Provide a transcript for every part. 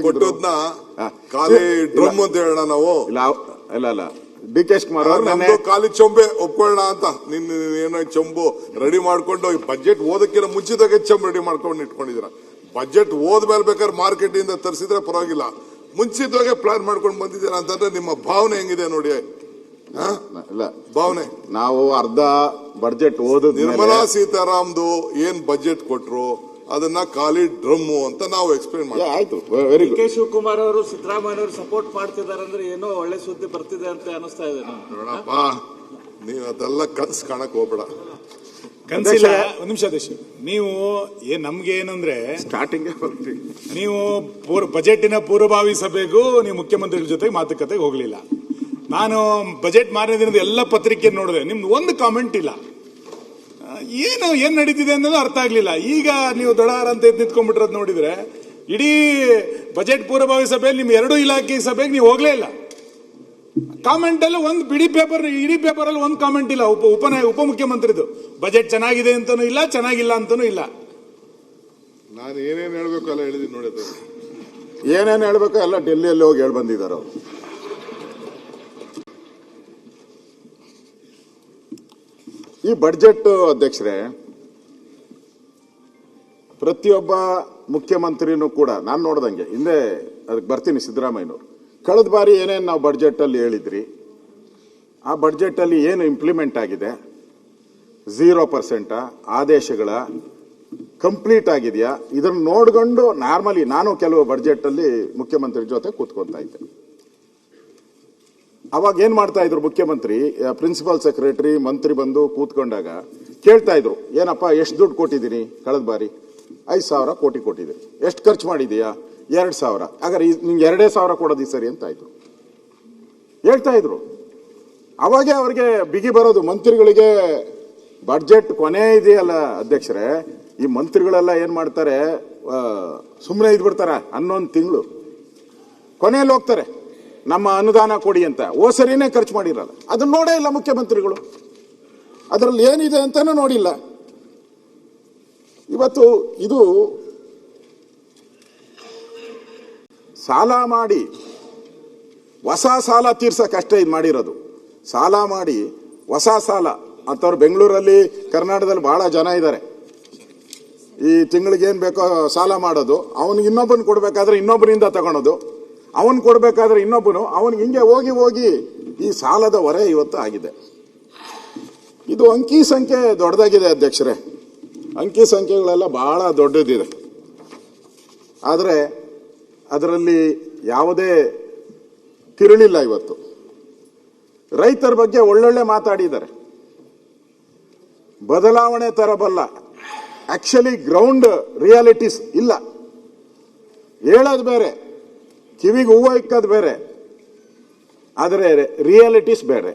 ಕೊಟ್ಟದ್ನ ಖಾಲಿ ಡ್ರಮ್ ಅಂತ ಹೇಳೋಣ ನಾವು. ಇಲ್ಲ ಡಿ ಕೆ ಶಿವಕುಮಾರ್ ನಮ್ದು ಖಾಲಿ ಚೊಂಬೆ ಒಪ್ಕೊಳ್ಳೋಣ ಅಂತ. ಏನೋ ಚೊಂಬು ರೆಡಿ ಮಾಡ್ಕೊಂಡು ಬಜೆಟ್ ಓದಕ್ಕಿಂತ ಮುಂಚಿತಾಗೆ ಚೊಂಬು ರೆಡಿ ಮಾಡ್ಕೊಂಡು ಇಟ್ಕೊಂಡಿದ್ದೀರಾ. ಬಜೆಟ್ ಓದ್ಮೇಲೆ ಬೇಕಾದ್ರೆ ಮಾರ್ಕೆಟ್ ಇಂದ ತರಿಸಿದ್ರೆ ಪರವಾಗಿಲ್ಲ, ಮುಂಚಿತವಾಗಿ ಪ್ಲಾನ್ ಮಾಡ್ಕೊಂಡು ಬಂದಿದ್ದೀರಾ ಅಂತಂದ್ರೆ ನಿಮ್ಮ ಭಾವನೆ ಹೆಂಗಿದೆ ನೋಡಿ. ಇಲ್ಲ ಭಾವನೆ ನಾವು ಅರ್ಧ ಬಜೆಟ್ ಓದ ನಿರ್ಮಲಾ ಸೀತಾರಾಮ್ದು ಏನ್ ಬಜೆಟ್ ಕೊಟ್ರು ಅದನ್ನ ಖಾಲಿ ಡ್ರಮ್ಮು ಅಂತ ನಾವು ಎಕ್ಸ್ಪ್ಲೇನ್ ಮಾಡಿ. ಆಯ್ತು, ವೆರಿ ಗುಡ್. ಕೆ ಶಿವಕುಮಾರ್ ಅವರು ಸಿದ್ದರಾಮಯ್ಯ ಅವರು ಸಪೋರ್ಟ್ ಮಾಡ್ತಿದ್ದಾರೆ ಅಂದ್ರೆ ಏನೋ ಒಳ್ಳೆ ಸುದ್ದಿ ಬರ್ತಿದೆ ಅಂತ ಅನಿಸ್ತಾ ಇದೆ. ನೋಡಪ್ಪ, ನೀವು ಅದೆಲ್ಲ ಕನ್ಸ್ ಕಾಣಕ್ ಹೋಗ್ಬೇಡ. ಕನ್ಸಿಲ್ಲ. ಒಂದ್ ನಿಮಿಷ ದೇಶ, ನೀವು ನಮ್ಗೆ ಏನಂದ್ರೆ ಸ್ಟಾರ್ಟಿಂಗ್ ನೀವು ಬಜೆಟಿನ ಪೂರ್ವಭಾವಿ ಸಭೆಗೂ ನೀವು ಮುಖ್ಯಮಂತ್ರಿಗಳ ಜೊತೆಗೆ ಮಾತುಕತೆಗೆ ಹೋಗ್ಲಿಲ್ಲ. ನಾನು ಬಜೆಟ್ ಮಾರನೇ ದಿನದ ಎಲ್ಲ ಪತ್ರಿಕೆ ನೋಡಿದೆ, ನಿಮ್ದು ಒಂದು ಕಾಮೆಂಟ್ ಇಲ್ಲ. ಏನ್ ನಡೀತಿದೆ ಅನ್ನೋದು ಅರ್ಥ ಆಗ್ಲಿಲ್ಲ. ಈಗ ನೀವು ದೊಡಾರ ಅಂತ ನಿಂತ್ಕೊಂಡ್ಬಿಟ್ರದ್ ನೋಡಿದ್ರೆ ಇಡೀ ಬಜೆಟ್ ಪೂರ್ವಭಾವಿ ಸಭೆಯಲ್ಲಿ ನಿಮ್ಮ ಎರಡೂ ಇಲಾಖೆ ಸಭೆಗೆ ನೀವು ಹೋಗ್ಲೇ ಇಲ್ಲ. ಕಾಮೆಂಟ್ ಅಲ್ಲಿ ಒಂದು ಇಡೀ ಪೇಪರ್ ಅಲ್ಲಿ ಒಂದು ಕಾಮೆಂಟ್ ಇಲ್ಲ. ಉಪಮುಖ್ಯಮಂತ್ರಿದು ಬಜೆಟ್ ಚೆನ್ನಾಗಿದೆ ಅಂತಾನೂ ಇಲ್ಲ, ಚೆನ್ನಾಗಿಲ್ಲ ಅಂತಾನೂ ಇಲ್ಲ. ನಾನು ಏನೇನು ಹೇಳ್ಬೇಕು ಎಲ್ಲ ಹೇಳಿದೀನಿ ನೋಡಿ. ಏನೇನು ಹೇಳ್ಬೇಕು ಎಲ್ಲ ಡೆಲ್ಲಿಯಲ್ಲಿ ಹೋಗಿ ಹೇಳಿ ಬಂದಿದ್ದಾರೆ ಅವರು. ಈ ಬಡ್ಜೆಟ್ ಅಧ್ಯಕ್ಷರೇ, ಪ್ರತಿಯೊಬ್ಬ ಮುಖ್ಯಮಂತ್ರಿನೂ ಕೂಡ ನಾನು ನೋಡ್ದಂಗೆ ಹಿಂದೆ ಅದಕ್ಕೆ ಬರ್ತೀನಿ. ಸಿದ್ದರಾಮಯ್ಯನವರು ಕಳೆದ ಬಾರಿ ಏನೇನು ನಾವು ಬಡ್ಜೆಟ್ ಅಲ್ಲಿ ಹೇಳಿದ್ರಿ, ಆ ಬಡ್ಜೆಟ್ ಅಲ್ಲಿ ಏನು ಇಂಪ್ಲಿಮೆಂಟ್ ಆಗಿದೆ, 0% ಆದೇಶಗಳ ಕಂಪ್ಲೀಟ್ ಆಗಿದೆಯಾ, ಇದನ್ನು ನೋಡ್ಕೊಂಡು ನಾರ್ಮಲಿ ನಾನು ಕೆಲವು ಬಡ್ಜೆಟ್ ಅಲ್ಲಿ ಮುಖ್ಯಮಂತ್ರಿ ಜೊತೆ ಕೂತ್ಕೊಂತಾ ಇದ್ದೆ. ಅವಾಗ ಏನ್ ಮಾಡ್ತಾ ಇದ್ರು ಮುಖ್ಯಮಂತ್ರಿ, ಪ್ರಿನ್ಸಿಪಲ್ ಸೆಕ್ರೆಟರಿ ಮಂತ್ರಿ ಬಂದು ಕೂತ್ಕೊಂಡಾಗ ಕೇಳ್ತಾ ಇದ್ರು, ಏನಪ್ಪ ಎಷ್ಟು ದುಡ್ಡು ಕೊಟ್ಟಿದ್ದೀನಿ ಕಳೆದ ಬಾರಿ? 5,000 ಕೋಟಿ ಕೊಟ್ಟಿದ್ದೀರಿ. ಎಷ್ಟು ಖರ್ಚು ಮಾಡಿದೀಯಾ? 2,000. ಹಾಗಾದ್ರೆ ನಿಮ್ಗೆ 2,000 ಕೊಡೋದು ಸರಿ ಅಂತ ಆಯ್ತು ಹೇಳ್ತಾ ಇದ್ರು. ಅವಾಗೆ ಅವ್ರಿಗೆ ಬಿಗಿ ಬರೋದು ಮಂತ್ರಿಗಳಿಗೆ. ಬಡ್ಜೆಟ್ ಕೊನೆ ಇದೆಯಲ್ಲ ಅಧ್ಯಕ್ಷರೇ, ಈ ಮಂತ್ರಿಗಳೆಲ್ಲ ಏನ್ ಮಾಡ್ತಾರೆ, ಸುಮ್ಮನೆ ಇದ್ಬಿಡ್ತಾರೆ. 11 ತಿಂಗಳು ಕೊನೆಯಲ್ಲಿ ಹೋಗ್ತಾರೆ, ನಮ್ಮ ಅನುದಾನ ಕೊಡಿ ಅಂತ. ಸರಿನೇ ಖರ್ಚು ಮಾಡಿರಲ್ಲ, ಅದನ್ನ ನೋಡೇ ಇಲ್ಲ ಮುಖ್ಯಮಂತ್ರಿಗಳು. ಅದರಲ್ಲಿ ಏನಿದೆ ಅಂತಾನೂ ನೋಡಿಲ್ಲ. ಇವತ್ತು ಇದು ಸಾಲ ಮಾಡಿ ಹೊಸ ಸಾಲ ತೀರ್ಸಕ್ಕಷ್ಟೇ ಇದು ಮಾಡಿರೋದು. ಸಾಲ ಮಾಡಿ ಹೊಸ ಸಾಲ ಅಂತವ್ರು ಬೆಂಗಳೂರಲ್ಲಿ ಕರ್ನಾಟಕದಲ್ಲಿ ಬಹಳ ಜನ ಇದ್ದಾರೆ. ಈ ತಿಂಗಳಿಗೆ ಏನ್ ಬೇಕೋ ಸಾಲ ಮಾಡೋದು, ಅವನಿಗೆ ಇನ್ನೊಬ್ಬನ ಕೊಡ್ಬೇಕಾದ್ರೆ ಇನ್ನೊಬ್ಬರಿಂದ ತಗೊಳೋದು, ಅವನ್ ಕೊಡ್ಬೇಕಾದ್ರೆ ಇನ್ನೊಬ್ಬನು ಅವನಿಗೆ ಹಿಂಗೆ ಹೋಗಿ ಹೋಗಿ ಈ ಸಾಲದ ಹೊರೆ ಇವತ್ತು ಆಗಿದೆ. ಇದು ಅಂಕಿ ಸಂಖ್ಯೆ ದೊಡ್ಡದಾಗಿದೆ ಅಧ್ಯಕ್ಷರೇ, ಅಂಕಿ ಸಂಖ್ಯೆಗಳೆಲ್ಲ ಬಹಳ ದೊಡ್ಡದಿದೆ. ಆದರೆ ಅದರಲ್ಲಿ ಯಾವುದೇ ತಿರುಳಿಲ್ಲ. ಇವತ್ತು ರೈತರ ಬಗ್ಗೆ ಒಳ್ಳೊಳ್ಳೆ ಮಾತಾಡಿದ್ದಾರೆ, ಬದಲಾವಣೆ ತರಬಲ್ಲ. ಆಕ್ಚುಲಿ ಗ್ರೌಂಡ್ ರಿಯಾಲಿಟೀಸ್ ಇಲ್ಲ. ಹೇಳೋದು ಬೇರೆ, ಕಿವಿಗೆ ಹೂವು ಇಕ್ಕದು ಬೇರೆ, ಆದರೆ ರಿಯಾಲಿಟೀಸ್ ಬೇರೆ.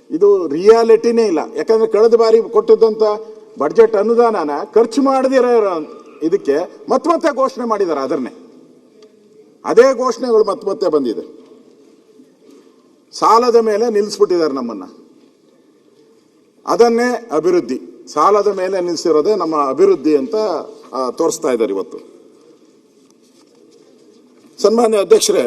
ಇದು ರಿಯಾಲಿಟಿನೇ ಇಲ್ಲ. ಯಾಕಂದ್ರೆ ಕಳೆದ ಬಾರಿ ಕೊಟ್ಟಿದ್ದಂತ ಬಡ್ಜೆಟ್ ಅನುದಾನನ ಖರ್ಚು ಮಾಡದಿರೋ ಇದಕ್ಕೆ ಮತ್ತೆ ಘೋಷಣೆ ಮಾಡಿದ್ದಾರೆ. ಅದನ್ನೇ ಅದೇ ಘೋಷಣೆಗಳು ಮತ್ತೆ ಬಂದಿದೆ. ಸಾಲದ ಮೇಲೆ ನಿಲ್ಲಿಸ್ಬಿಟ್ಟಿದ್ದಾರೆ ನಮ್ಮನ್ನ. ಅದನ್ನೇ ಅಭಿವೃದ್ಧಿ, ಸಾಲದ ಮೇಲೆ ನಿಲ್ಲಿಸಿರೋದೇ ನಮ್ಮ ಅಭಿವೃದ್ಧಿ ಅಂತ ತೋರಿಸ್ತಾ ಇದ್ದಾರೆ ಇವತ್ತು. ಸನ್ಮಾನ್ಯ ಅಧ್ಯಕ್ಷರೇ,